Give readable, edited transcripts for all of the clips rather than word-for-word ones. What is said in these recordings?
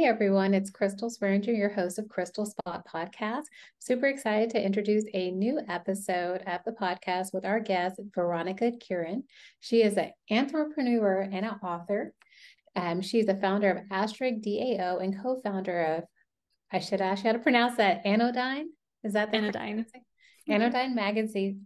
Hey everyone, it's Crystal Swearinger, your host of Crystal Spot Podcast. Super excited to introduce a new episode of the podcast with our guest, Veronica Kirin. She is an entrepreneur and an author. She's the founder of Asterisk DAO and co-founder of, I should ask you how to pronounce that, Anodyne? Is that the correct Anodyne. Anodyne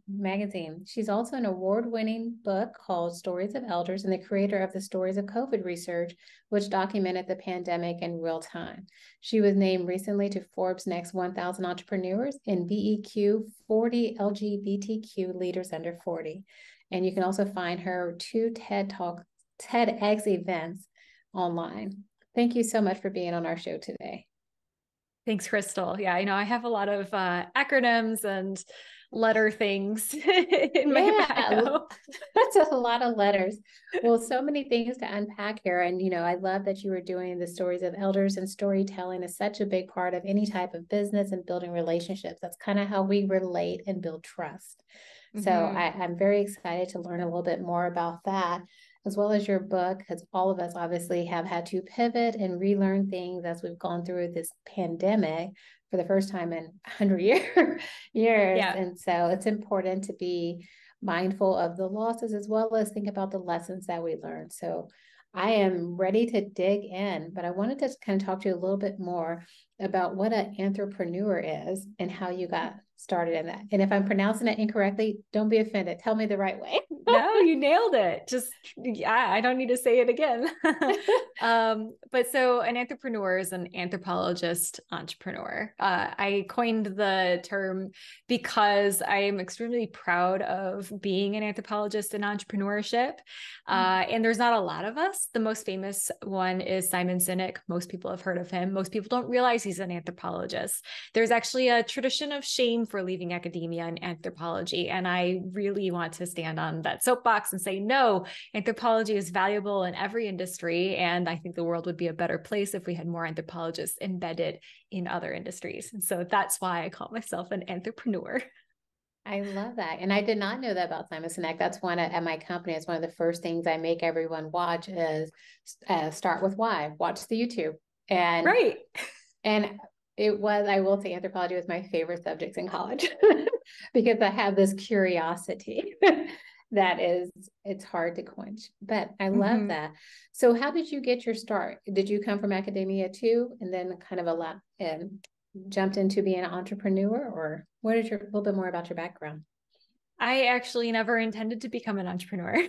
Magazine. She's also an award-winning book called Stories of Elders and the creator of the Stories of COVID research, which documented the pandemic in real time. She was named recently to Forbes' Next 1,000 Entrepreneurs and BEQ 40 LGBTQ Leaders Under 40. And you can also find her two TEDx events online. Thank you so much for being on our show today. Thanks, Crystal. Yeah, I know I have a lot of acronyms and letter things in my bio. That's a lot of letters. Well, so many things to unpack here. And, I love that you were doing the stories of elders, and storytelling is such a big part of any type of business and building relationships. That's kind of how we relate and build trust. So I'm very excited to learn a little bit more about that, as well as your book, because all of us obviously have had to pivot and relearn things as we've gone through this pandemic for the first time in 100 years. Yeah. And so it's important to be mindful of the losses as well as think about the lessons that we learned. So I am ready to dig in, but I wanted to kind of talk to you a little bit more about what an entrepreneur is and how you got started in that. And if I'm pronouncing it incorrectly, don't be offended. Tell me the right way. No, you nailed it. I don't need to say it again. But so an entrepreneur is an anthropologist entrepreneur. I coined the term because I am extremely proud of being an anthropologist in entrepreneurship. And there's not a lot of us. The most famous one is Simon Sinek. Most people have heard of him. Most people don't realize he's an anthropologist. There's actually a tradition of shame for leaving academia in anthropology. And I really want to stand on that soapbox and say, no, anthropology is valuable in every industry. And I think the world would be a better place if we had more anthropologists embedded in other industries. And so that's why I call myself an entrepreneur. I love that. And I did not know that about Simon Sinek. That's one at my company. It's one of the first things I make everyone watch is start with why. Watch the YouTube. And right. And I will say anthropology was my favorite subjects in college because I have this curiosity it's hard to quench, but I love that. So how did you get your start? Did you come from academia too? And then kind of jumped into being an entrepreneur, or what is a little bit more about your background? I actually never intended to become an entrepreneur.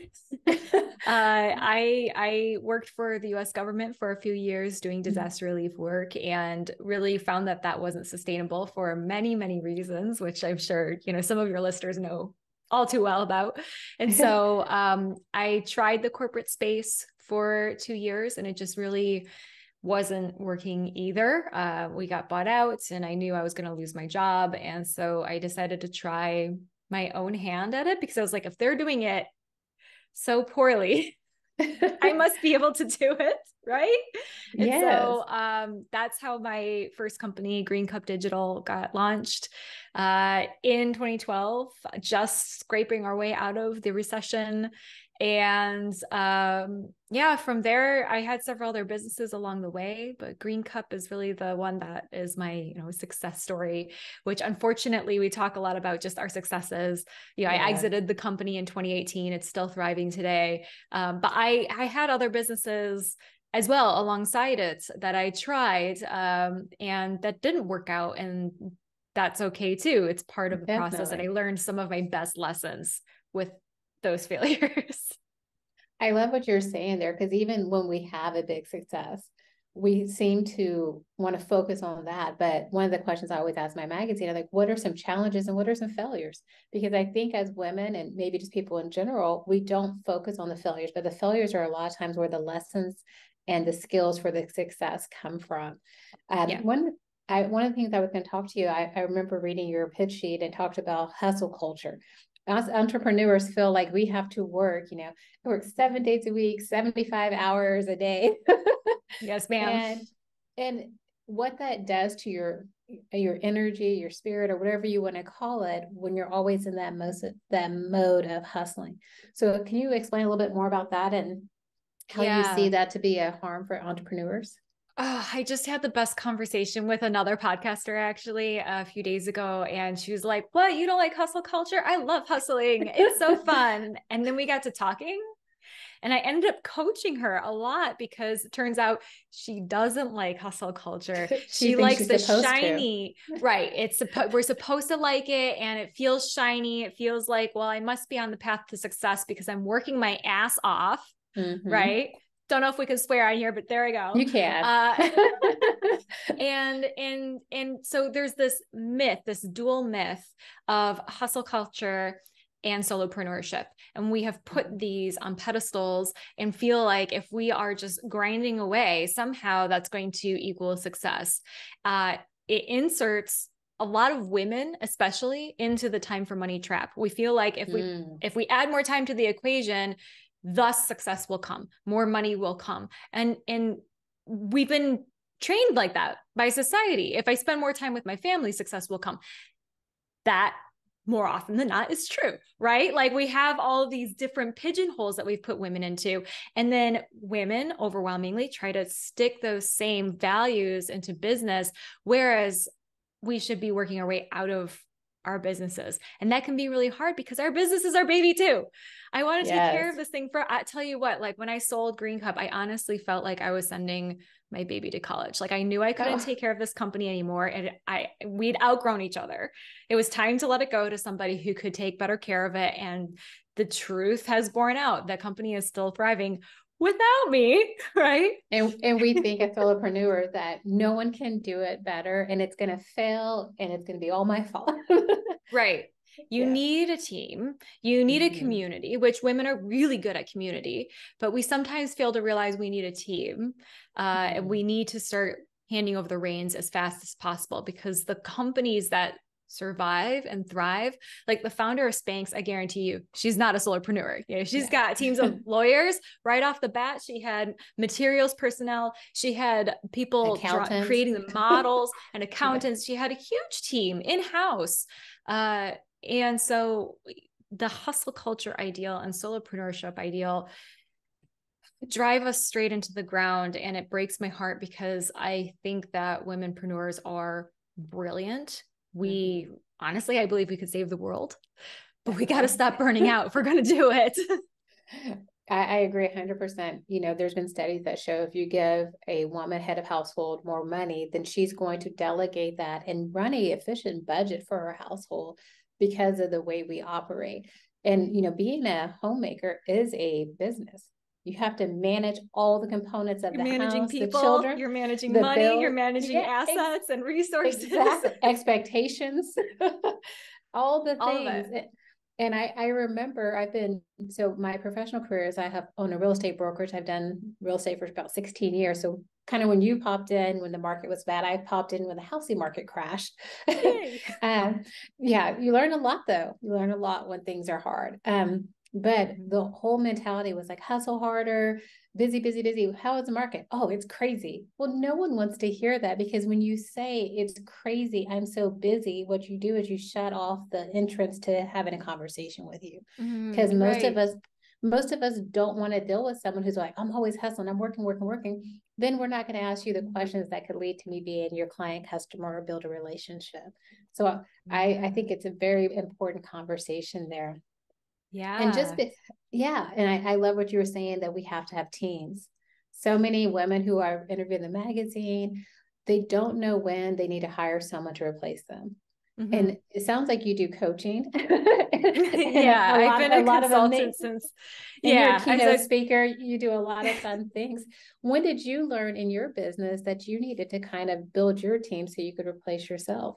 I worked for the US government for a few years doing disaster relief work, and really found that wasn't sustainable for many, many reasons, which I'm sure, some of your listeners know all too well about. And so I tried the corporate space for 2 years, and it just really wasn't working either. We got bought out, and I knew I was going to lose my job. And so I decided to try my own hand at it, because I was like, if they're doing it so poorly, I must be able to do it. Right. And so that's how my first company, Green Cup Digital, got launched in 2012, just scraping our way out of the recession. And from there, I had several other businesses along the way, but Green Cup is really the one that is my, success story, which unfortunately we talk a lot about just our successes. I exited the company in 2018. It's still thriving today. But I had other businesses as well alongside it that I tried and that didn't work out. And that's okay too. It's part of the process. And I learned some of my best lessons with those failures. I love what you're saying there, because even when we have a big success, we seem to want to focus on that. But one of the questions I always ask my magazine, I'm like, what are some challenges and what are some failures? Because I think as women, and maybe just people in general, we don't focus on the failures, but the failures are a lot of times where the lessons and the skills for the success come from. One of the things I was going to talk to you, I remember reading your pitch sheet and talked about hustle culture. Us entrepreneurs feel like we have to work, work 7 days a week, 75 hours a day. Yes, ma'am. And what that does to your energy, your spirit, or whatever you want to call it, when you're always in that mode of hustling. So can you explain a little bit more about that and how you see that to be a harm for entrepreneurs? Oh, I just had the best conversation with another podcaster actually a few days ago. And she was like, what? You don't like hustle culture? I love hustling. It's so fun. And then we got to talking and I ended up coaching her a lot because it turns out she doesn't like hustle culture. She She thinks likes she's the supposed to. shiny, right? We're supposed to like it and it feels shiny. It feels like, well, I must be on the path to success because I'm working my ass off, Mm-hmm. right? Don't know if we can swear on here, but there we go. You can. And so there's this myth, this dual myth of hustle culture and solopreneurship. And we have put these on pedestals and feel like if we are just grinding away, somehow that's going to equal success. It inserts a lot of women, especially, into the time for money trap. We feel like if we add more time to the equation, thus success will come, more money will come. And we've been trained like that by society. If I spend more time with my family, success will come. That more often than not is true, right? Like we have all of these different pigeonholes that we've put women into. And then women overwhelmingly try to stick those same values into business, whereas we should be working our way out of our businesses. And that can be really hard because our business is our baby too. I want to take care of this thing I tell you what, like when I sold Green Cup, I honestly felt like I was sending my baby to college. Like I knew I couldn't take care of this company anymore. And we'd outgrown each other. It was time to let it go to somebody who could take better care of it. And the truth has borne out. That company is still thriving without me, right? And we think as solopreneurs that no one can do it better and it's going to fail and it's going to be all my fault. Right. You need a team, you need a community, which women are really good at community, but we sometimes fail to realize we need a team. And we need to start handing over the reins as fast as possible because the companies that survive and thrive, like the founder of Spanx, I guarantee you, she's not a solopreneur. You know, she's got teams of lawyers right off the bat. She had materials personnel. She had people creating the models and accountants. She had a huge team in-house. And so the hustle culture ideal and solopreneurship ideal drive us straight into the ground. And it breaks my heart because I think that womenpreneurs are brilliant. We honestly, I believe we could save the world, but we got to stop burning out if we're going to do it. I agree 100%. You know, there's been studies that show if you give a woman head of household more money, then she's going to delegate that and run an efficient budget for her household because of the way we operate. And, you know, being a homemaker is a business. You have to manage all the components of the house, people, the children, you're managing money, you're managing assets and resources. Exactly. Expectations, all the all things. And I remember so my professional career is I have owned a real estate brokerage. I've done real estate for about 16 years. So kind of when you popped in, when the market was bad, I popped in when the housing market crashed. Yeah, you learn a lot though. You learn a lot when things are hard. But the whole mentality was like hustle harder, busy, busy, busy. How is the market? Oh, it's crazy. Well, no one wants to hear that because when you say it's crazy, I'm so busy, what you do is you shut off the entrance to having a conversation with you. Because most of us don't want to deal with someone who's like, I'm always hustling, I'm working. Then we're not going to ask you the questions that could lead to me being your client, customer, or build a relationship. So I think it's a very important conversation there. Yeah. And and I love what you were saying that we have to have teams. So many women who are interviewing the magazine, they don't know when they need to hire someone to replace them. And it sounds like you do coaching. I've been a consultant since. You're a keynote speaker. You do a lot of fun things. When did you learn in your business that you needed to kind of build your team so you could replace yourself?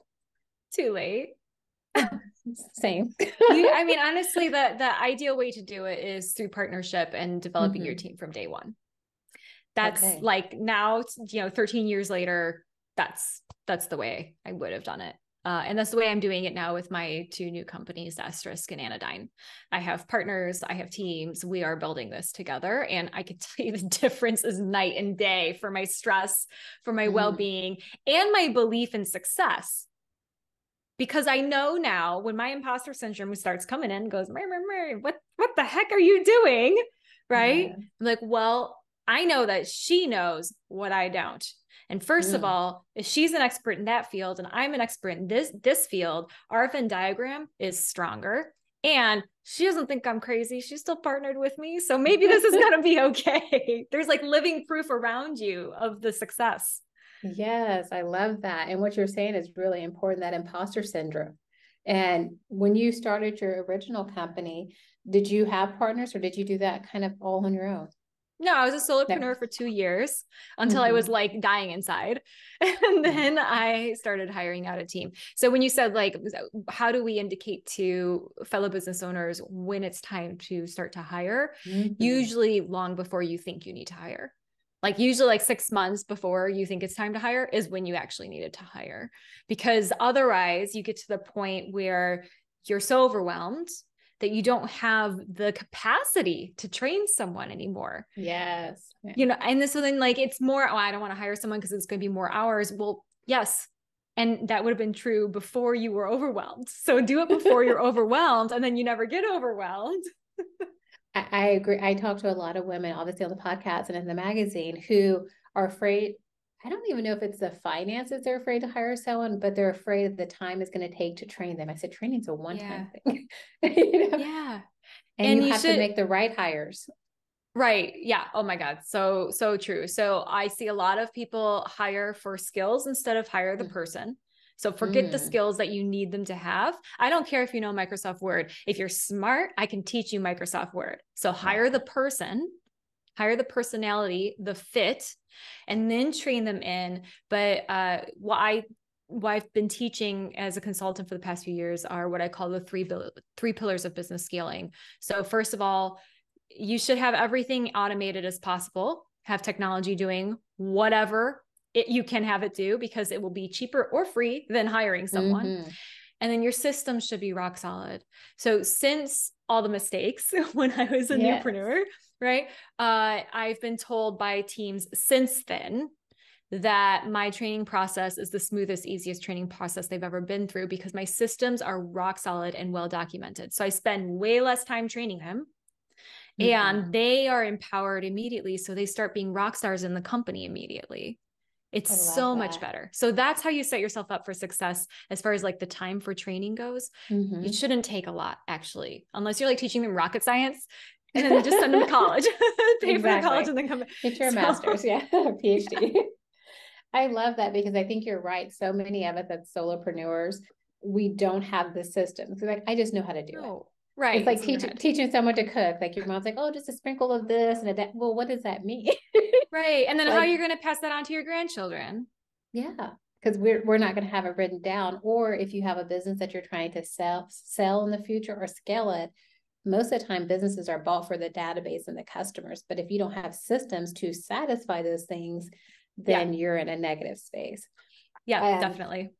Too late. Same. I mean, honestly, the ideal way to do it is through partnership and developing your team from day one. That's like now, 13 years later, that's the way I would have done it. And that's the way I'm doing it now with my two new companies, Asterisk and Anodyne. I have partners, I have teams, we are building this together. And I can tell you the difference is night and day for my stress, for my well-being, and my belief in success. Because I know now when my imposter syndrome starts coming in and goes, what the heck are you doing? Right? Yeah. I'm like, well, I know that she knows what I don't. And first of all, if she's an expert in that field and I'm an expert in this field, our Venn diagram is stronger. And she doesn't think I'm crazy. She's still partnered with me. So maybe this is going to be okay. There's like living proof around you of the success. Yes, I love that. And what you're saying is really important, that imposter syndrome. And when you started your original company, did you have partners or did you do that kind of all on your own? No, I was a No. solopreneur for 2 years until I was like dying inside. And then I started hiring out a team. So when you said like, how do we indicate to fellow business owners when it's time to start to hire? Usually long before you think you need to hire. Like usually like 6 months before you think it's time to hire is when you actually needed to hire. Because otherwise you get to the point where you're so overwhelmed that you don't have the capacity to train someone anymore. Yes. You know, and so then like, it's more, oh, I don't want to hire someone because it's going to be more hours. Well, yes. And that would have been true before you were overwhelmed. So do it before you're overwhelmed, and then you never get overwhelmed. I agree. I talk to a lot of women, obviously on the podcast and in the magazine, who are afraid. I don't even know if it's the finances they're afraid to hire someone, but they're afraid of the time it's going to take to train them. I said, training's a one-time thing. You know? Yeah. And you have to make the right hires. Right. Yeah. Oh my God. So true. So I see a lot of people hire for skills instead of hire the person. So forget the skills that you need them to have. I don't care if you know Microsoft Word. If you're smart, I can teach you Microsoft Word. So hire the person, hire the personality, the fit, and then train them in. But what I've been teaching as a consultant for the past few years are what I call the three pillars of business scaling. So first of all, you should have everything automated as possible, have technology doing whatever you can have it do, because it will be cheaper or free than hiring someone. And then your system should be rock solid. So since all the mistakes when I was a newpreneur, right? I've been told by teams since then that my training process is the smoothest, easiest training process they've ever been through, because my systems are rock solid and well documented. So I spend way less time training them. And they are empowered immediately. So they start being rock stars in the company immediately. It's so much better. So that's how you set yourself up for success as far as like the time for training goes. It shouldn't take a lot, actually, unless you're like teaching them rocket science and then just send them to college, pay for the college and then come back. Get your master's, PhD. I love that, because I think you're right. So many of us as solopreneurs, we don't have the system. So like, I just know how to do it. Right. It's like teaching someone to cook. Like your mom's like, oh, just a sprinkle of this and that. Well, what does that mean? Right. And then like, how are you going to pass that on to your grandchildren? Yeah. Because we're not going to have it written down. Or if you have a business that you're trying to sell in the future or scale it, most of the time businesses are bought for the database and the customers. But if you don't have systems to satisfy those things, then you're in a negative space. Yeah, definitely.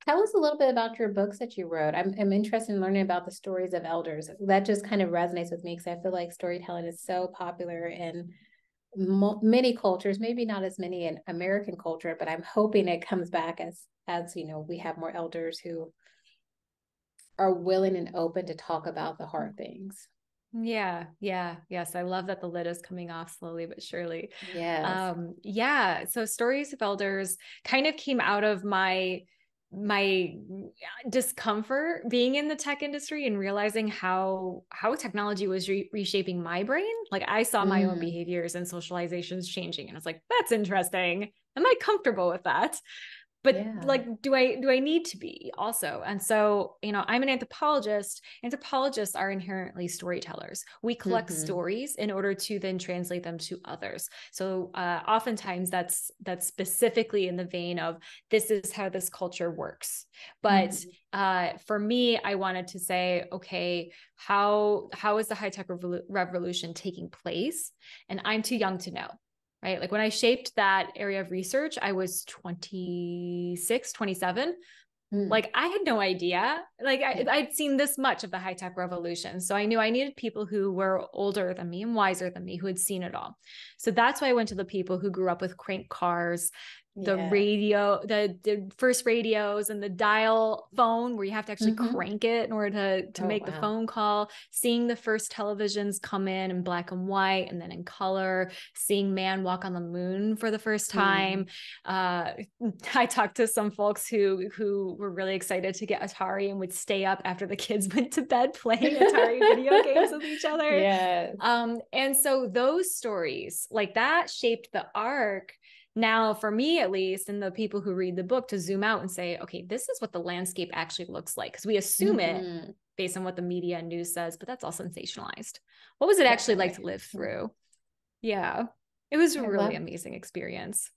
Tell us a little bit about your books that you wrote. I'm interested in learning about the stories of elders. That just kind of resonates with me, because I feel like storytelling is so popular in many cultures, maybe not as many in American culture, but I'm hoping it comes back as you know, we have more elders who are willing and open to talk about the hard things. Yes. I love that the lid is coming off slowly but surely. Yes. So stories of elders kind of came out of my discomfort being in the tech industry and realizing how technology was reshaping my brain. Like I saw my own behaviors and socializations changing, and I was like, that's interesting. Am I comfortable with that? But like, do I need to be also? And so, you know, I'm an anthropologist. Anthropologists are inherently storytellers. We collect stories in order to then translate them to others. So oftentimes that's specifically in the vein of, this is how this culture works. But for me, I wanted to say, okay, how is the high-tech revolution taking place? And I'm too young to know. Right? Like when I shaped that area of research, I was 26, 27. Like I had no idea. Like I'd seen this much of the high-tech revolution. So I knew I needed people who were older than me and wiser than me, who had seen it all. So that's why I went to the people who grew up with crank cars, the Yeah. radio, the first radios and the dial phone where you have to actually crank it in order to make the phone call, seeing the first televisions come in black and white and then in color, seeing man walk on the moon for the first time. I talked to some folks who were really excited to get Atari and would stay up after the kids went to bed playing Atari video games with each other. Yes. And so those stories like that shaped the arc. Now, for me, at least, and the people who read the book, to zoom out and say, okay, this is what the landscape actually looks like. Because we assume it based on what the media and news says, but that's all sensationalized. What was it actually like to live through? Yeah, it was a really amazing experience.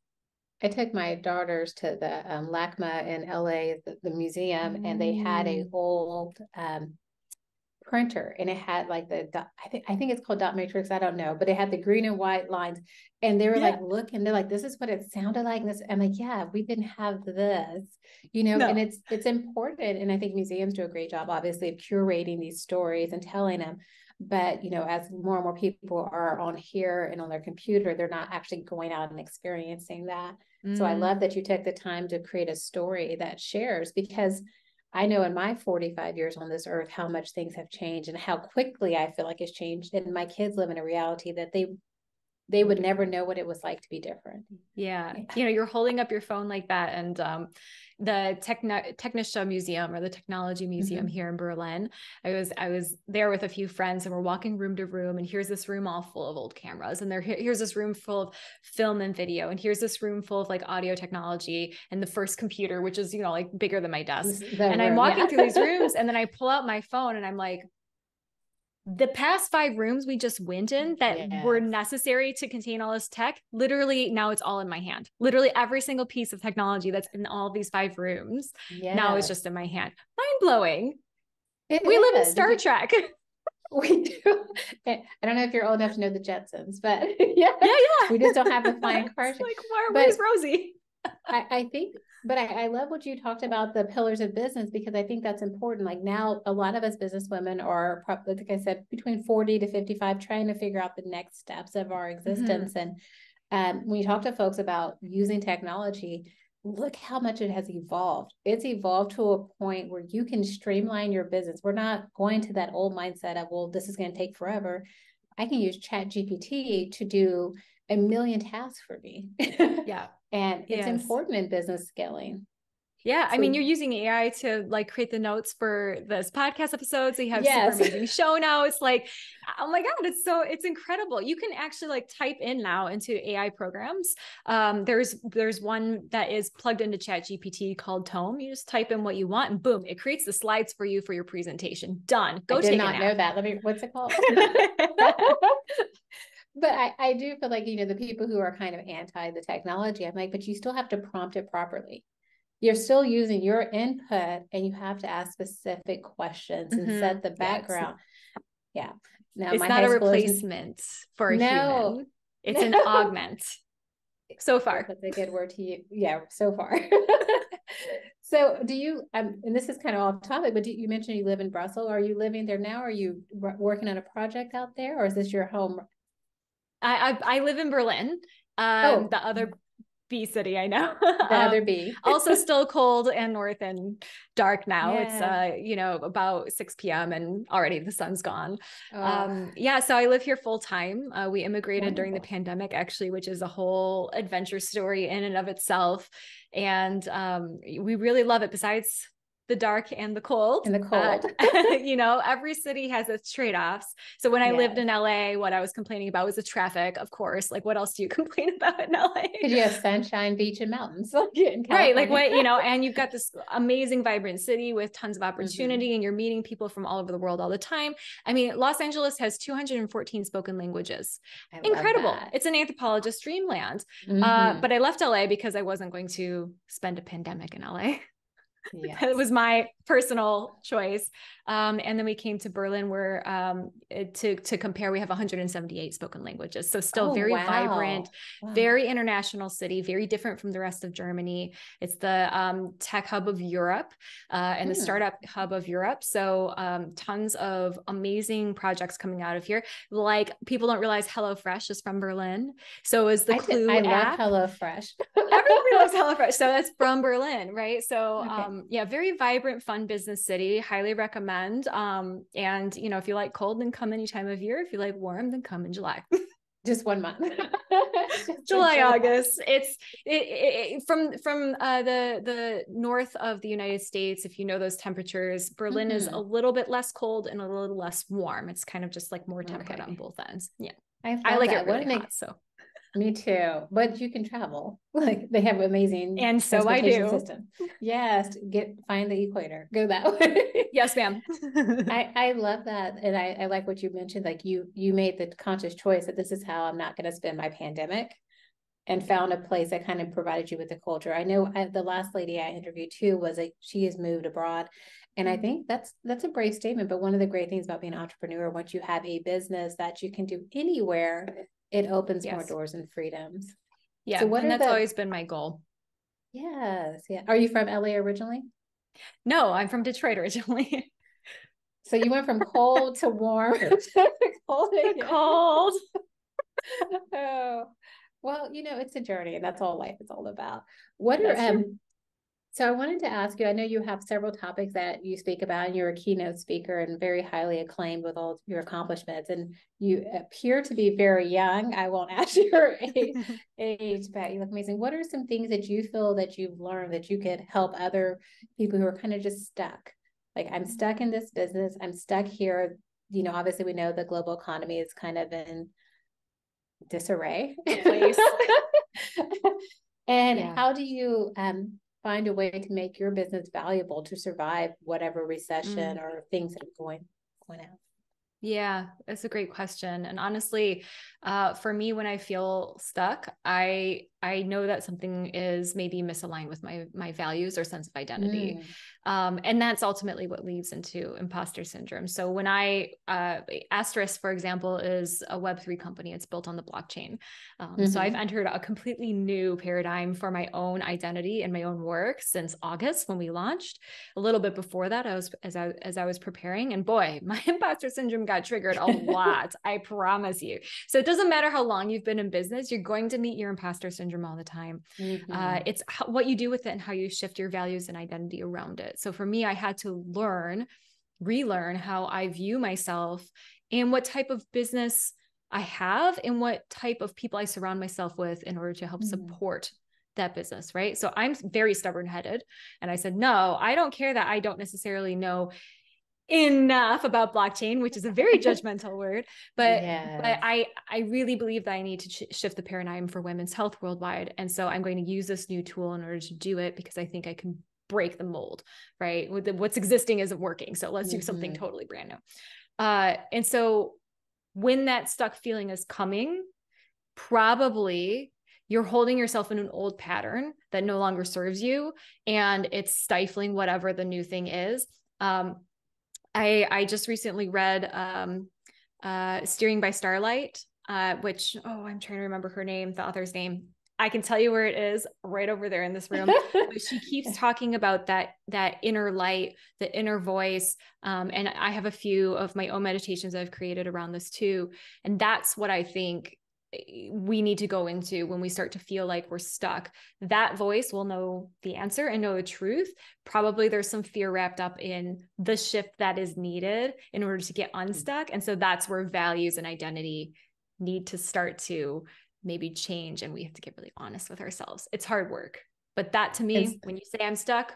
I took my daughters to the LACMA in LA, the museum, and they had a old printer, and it had like I think it's called dot matrix, I don't know, but it had the green and white lines, and they were like, look, and they're like, this is what it sounded like, and this, I'm like, yeah, we didn't have this, and it's important, and I think museums do a great job, obviously, of curating these stories and telling them, but as more and more people are on here and on their computer, they're not actually going out and experiencing that. So I love that you took the time to create a story that shares, because I know in my 45 years on this earth, how much things have changed and how quickly I feel like it's changed. And my kids live in a reality that they would never know what it was like to be different. Yeah. You're holding up your phone like that. And the Technische Museum, or the Technology Museum here in Berlin, I was there with a few friends, and we're walking room to room, and here's this room all full of old cameras, and here's this room full of film and video, and here's this room full of like audio technology and the first computer, which is, like bigger than my desk. And I'm walking through these rooms, and then I pull out my phone and I'm like, the past 5 rooms we just went in that were necessary to contain all this tech, literally now it's all in my hand. Literally every single piece of technology that's in all these 5 rooms now is just in my hand. Mind blowing. We live in Star Trek. We do. I don't know if you're old enough to know the Jetsons, but yeah. We just don't have the flying cars. Like, where's Rosie? I think, but I love what you talked about, the pillars of business, because I think that's important. Like now, a lot of us business women are, like I said, between 40 to 55, trying to figure out the next steps of our existence. And when you talk to folks about using technology, look how much it has evolved. It's evolved to a point where you can streamline your business. We're not going to that old mindset of, well, this is going to take forever. I can use Chat GPT to do a million tasks for me. And it's important in business scaling. Yeah. I mean, you're using AI to like create the notes for this podcast episode. So you have super amazing show notes. Like, oh my God, it's incredible. You can actually like type in now into AI programs. There's one that is plugged into Chat GPT called Tome. You just type in what you want and boom, it creates the slides for you for your presentation. Done. Go take a nap. I did not know that. What's it called? But I do feel like, the people who are kind of anti the technology, I'm like, but you still have to prompt it properly. You're still using your input, and you have to ask specific questions and set the background. Yeah. Now, it's not a replacement for a human. It's an augment. So far. That's a good word to use. Yeah, so far. So do you, and this is kind of off topic, but you mentioned you live in Brussels. Are you living there now? Are you working on a project out there, or is this your home? I live in Berlin, the other B city, I know. The other B. Also still cold and north and dark now. It's about 6 p.m. and already the sun's gone. So I live here full time. We immigrated during the pandemic, actually, which is a whole adventure story in and of itself. And we really love it. Besides the dark and the cold. Every city has its trade-offs. So when I lived in LA, what I was complaining about was the traffic, of course. Like, what else do you complain about in LA? Because you have sunshine, beach, and mountains. Right. Like and you've got this amazing, vibrant city with tons of opportunity, and you're meeting people from all over the world all the time. I mean, Los Angeles has 214 spoken languages. Incredible. It's an anthropologist's dreamland. But I left LA because I wasn't going to spend a pandemic in LA. It was my personal choice. And then we came to Berlin, where to compare, we have 178 spoken languages. So still very vibrant, very international city, very different from the rest of Germany. It's the tech hub of Europe and the startup hub of Europe. So tons of amazing projects coming out of here. Like, people don't realize HelloFresh is from Berlin. So is the Clue I app. love HelloFresh. Everybody It's HelloFresh. So that's from Berlin, right? So Okay. yeah, very vibrant, fun business city. Highly recommend. And you know, if you like cold, then come any time of year. If you like warm, then come in July. Just 1 month. Just in July, July. August. From the north of the United States. If you know those temperatures, Berlin is a little bit less cold and a little less warm. It's kind of just like more temperate on both ends. Yeah, I I love like that. it really hot. So, Me too. But you can travel. Like they have amazing and so I transportation do. system. Yes, find the equator. Go that way. Yes, ma'am. I love that. And I like what you mentioned. Like you made the conscious choice that this is how I'm not going to spend my pandemic, and found a place that kind of provided you with the culture. I know the last lady I interviewed too was like, she has moved abroad. And I think that's a brave statement. But one of the great things about being an entrepreneur, once you have a business that you can do anywhere, it opens more Yes. doors and freedoms. Yeah. So what And are that's the, always been my goal. yes, yeah. Are you from LA originally? No, I'm from Detroit originally. So you went from cold to warm to cold The again. cold. Oh, well, it's a journey, and that's all life is all about. What are That's true. So I wanted to ask you, I know you have several topics that you speak about, and you're a keynote speaker and very highly acclaimed with all your accomplishments, and you appear to be very young. I won't ask your age, but you look amazing. What are some things that you feel that you've learned that you could help other people who are kind of just stuck? Like, I'm stuck in this business, I'm stuck here. Obviously we know the global economy is kind of in disarray. Place. And Yeah. how do you find a way to make your business valuable to survive whatever recession or things that are going out? Yeah, that's a great question. And honestly, for me, when I feel stuck, I know that something is maybe misaligned with my values or sense of identity. And that's ultimately what leads into imposter syndrome. So when Asterisk, for example, is a Web3 company. It's built on the blockchain. So I've entered a completely new paradigm for my own identity and my own work since August when we launched. A little bit before that, as I was preparing, and boy, my imposter syndrome got triggered a lot. I promise you. So it doesn't matter how long you've been in business, you're going to meet your imposter syndrome all the time. It's what you do with it and how you shift your values and identity around it. So for me, I had to relearn how I view myself and what type of business I have and what type of people I surround myself with in order to help support that business, right? So I'm very stubborn-headed. And I said, no, I don't care that I don't necessarily know enough about blockchain, which is a very judgmental word, but I really believe that I need to shift the paradigm for women's health worldwide. And so I'm going to use this new tool in order to do it because I think I can break the mold, right? What's existing isn't working. So let's do something totally brand new. And so when that stuck feeling is coming, probably you're holding yourself in an old pattern that no longer serves you and it's stifling whatever the new thing is. I just recently read Steering by Starlight, which, I'm trying to remember the author's name. I can tell you where it is right over there in this room. But she keeps talking about that inner light, the inner voice. And I have a few of my own meditations I've created around this too. And that's what I think we need to go into when we start to feel like we're stuck. That voice will know the answer and know the truth. Probably there's some fear wrapped up in the shift that is needed in order to get unstuck. And so that's where values and identity need to start to maybe change. And we have to get really honest with ourselves. It's hard work. But that to me, when you say I'm stuck,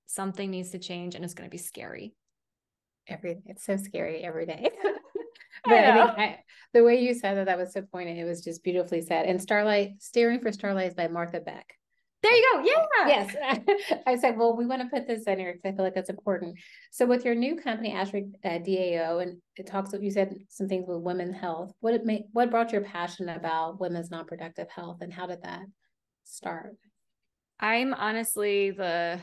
something needs to change and it's going to be scary. It's so scary every day. But I think the way you said that was so poignant. It was just beautifully said. And Steering for Starlight is by Martha Beck. There you go. Yeah. Yes. I said, well, we want to put this in here because I feel like that's important. So with your new company, Asterisk DAO, and it talks, you said some things with women's health. What brought your passion about women's non-productive health, and how did that start? I'm honestly the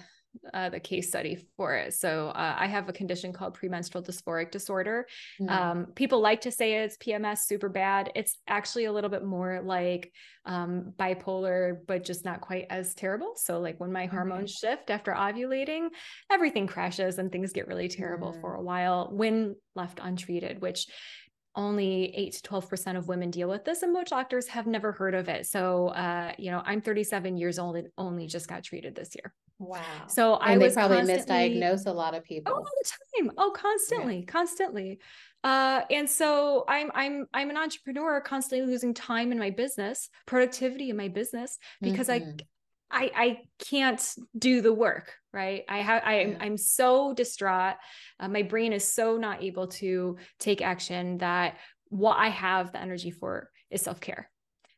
case study for it. So I have a condition called premenstrual dysphoric disorder. People like to say it's PMS, super bad. It's actually a little bit more like bipolar, but just not quite as terrible. So like when my hormones shift after ovulating, everything crashes and things get really terrible for a while when left untreated, which only 8 to 12% of women deal with this, and most doctors have never heard of it. So, I'm 37 years old and only just got treated this year. Wow. So I And they was probably constantly, misdiagnose a lot of all people. the time. Oh, constantly. And so I'm an entrepreneur, constantly losing time in my business, productivity in my business, because I can't do the work, right? I'm so distraught. My brain is so not able to take action that what I have the energy for is self-care.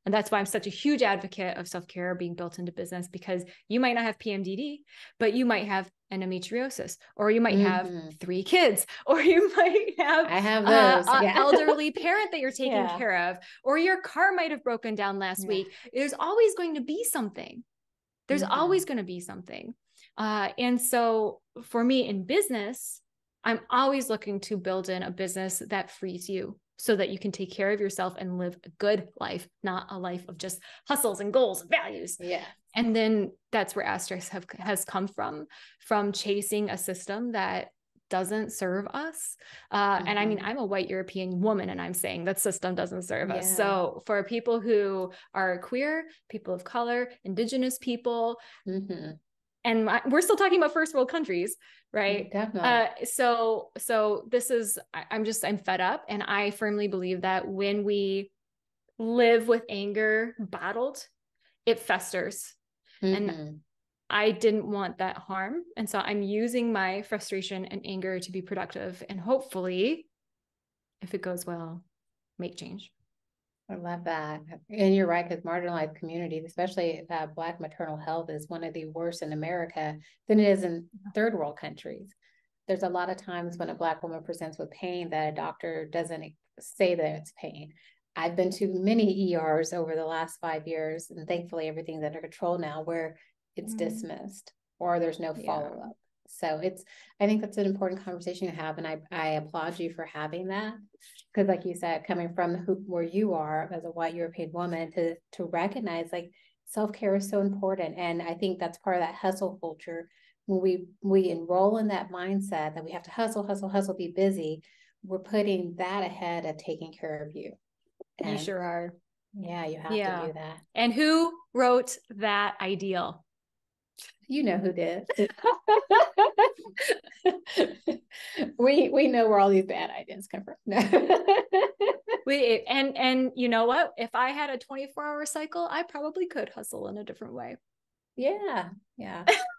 And that's why I'm such a huge advocate of self-care being built into business, because you might not have PMDD, but you might have endometriosis, or you might have 3 kids, or you might have I have those. an elderly parent that you're taking care of, or your car might have broken down last week. There's always going to be something. There's always going to be something. And so for me in business, I'm always looking to build in a business that frees you so that you can take care of yourself and live a good life, not a life of just hustles and goals and values. Yeah. And then that's where Asterisk has come from chasing a system that doesn't serve us. And I mean, I'm a white European woman, and I'm saying that system doesn't serve us. So for people who are queer, people of color, indigenous people, and we're still talking about first world countries, right? Definitely. So this is, I'm fed up. And I firmly believe that when we live with anger bottled, it festers. And I didn't want that harm. And so I'm using my frustration and anger to be productive, and hopefully, if it goes well, make change. I love that. And you're right, because marginalized communities, especially Black maternal health, is one of the worst in America than it is in third world countries. There's a lot of times when a Black woman presents with pain that a doctor doesn't say that it's pain. I've been to many ERs over the last 5 years, and thankfully everything's under control now, where it's dismissed or there's no follow-up. So I think that's an important conversation to have. And I applaud you for having that. Because like you said, coming from where you are as a white European woman, to recognize like self-care is so important. And I think that's part of that hustle culture. When we enroll in that mindset that we have to hustle, be busy, we're putting that ahead of taking care of you. And you sure are. Yeah, you have to do that. And who wrote that ideal? You know who did. we know where all these bad ideas come from. And you know what? If I had a 24-hour cycle, I probably could hustle in a different way. Yeah.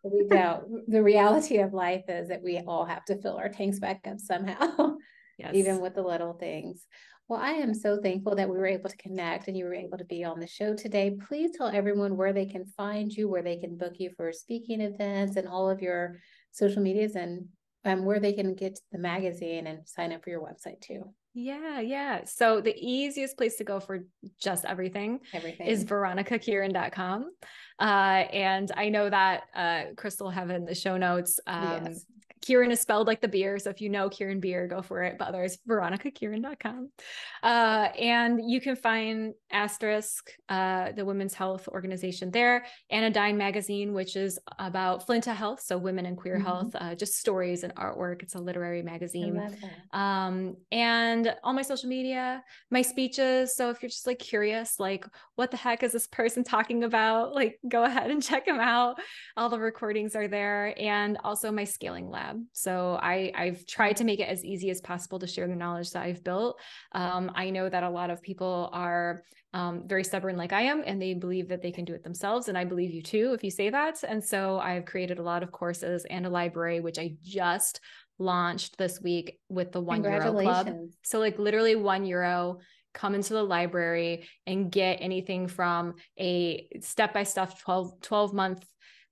We don't. The reality of life is that we all have to fill our tanks back up somehow. Yes. Even with the little things. Well, I am so thankful that we were able to connect and you were able to be on the show today. Please tell everyone where they can find you, where they can book you for speaking events, and all of your social medias, and where they can get the magazine and sign up for your website too. Yeah. So the easiest place to go for just everything is veronicakirin.com. And I know that Crystal will have it in the show notes. Yes. Kirin is spelled like the beer. So if you know Kirin beer, go for it. But otherwise, veronicakirin.com. And you can find Asterisk, the women's health organization there, Anodyne Magazine, which is about Flinta health. So women and queer health, just stories and artwork. It's a literary magazine. I love that. And all my social media, my speeches. So if you're just like curious, like what the heck is this person talking about? Like go ahead and check them out. All the recordings are there. And also my scaling lab. So I've tried to make it as easy as possible to share the knowledge that I've built. I know that a lot of people are very stubborn like I am, and they believe that they can do it themselves. And I believe you too, if you say that. And so I've created a lot of courses and a library, which I just launched this week with the €1 club. So like literally €1, come into the library and get anything from a step-by-step 12-month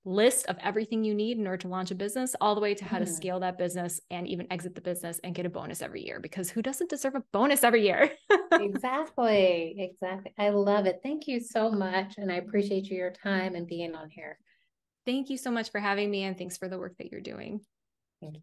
list of everything you need in order to launch a business, all the way to how to scale that business and even exit the business and get a bonus every year, because who doesn't deserve a bonus every year? Exactly. I love it. Thank you so much. And I appreciate your time and being on here. Thank you so much for having me. And thanks for the work that you're doing. Thank you.